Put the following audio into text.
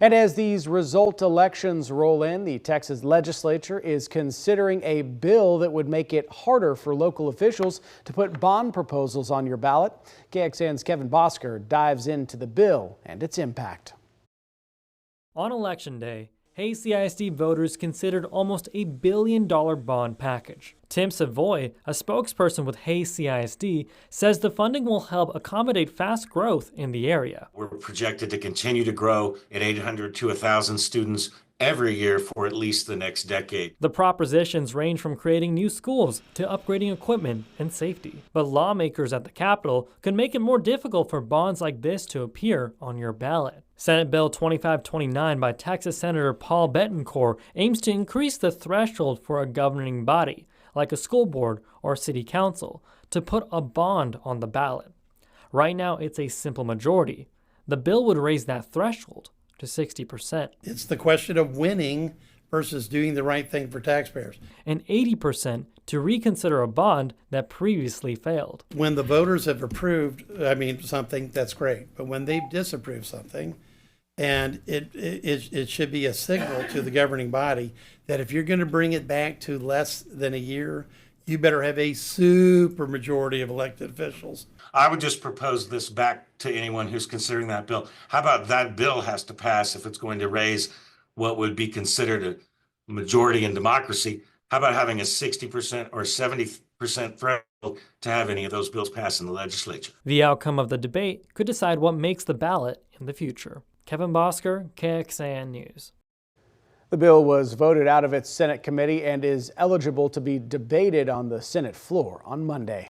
And as these result elections roll in, the Texas Legislature is considering a bill that would make it harder for local officials to put bond proposals on your ballot. KXAN's Kevin Bosker dives into the bill and its impact. On Election Day, Hays CISD voters considered almost $1 billion bond package. Tim Savoy, a spokesperson with Hays CISD, says the funding will help accommodate fast growth in the area. We're projected to continue to grow at 800 to 1,000 students every year for at least the next decade. The propositions range from creating new schools to upgrading equipment and safety. But lawmakers at the Capitol could make it more difficult for bonds like this to appear on your ballot. Senate Bill 2529 by Texas Senator Paul Bettencourt aims to increase the threshold for a governing body, like a school board or city council, to put a bond on the ballot. Right now, it's a simple majority. The bill would raise that threshold to 60%. It's the question of winning versus doing the right thing for taxpayers. And 80% to reconsider a bond that previously failed. When the voters have approved, something, that's great. But when they've disapproved something, and it should be a signal to the governing body that if you're going to bring it back to less than a year, you better have a super majority of elected officials. I would just propose this back to anyone who's considering that bill. How about that bill has to pass if it's going to raise what would be considered a majority in democracy? How about having a 60% or 70% threshold to have any of those bills pass in the legislature? The outcome of the debate could decide what makes the ballot in the future. Kevin Bosker, KXAN News. The bill was voted out of its Senate committee and is eligible to be debated on the Senate floor on Monday.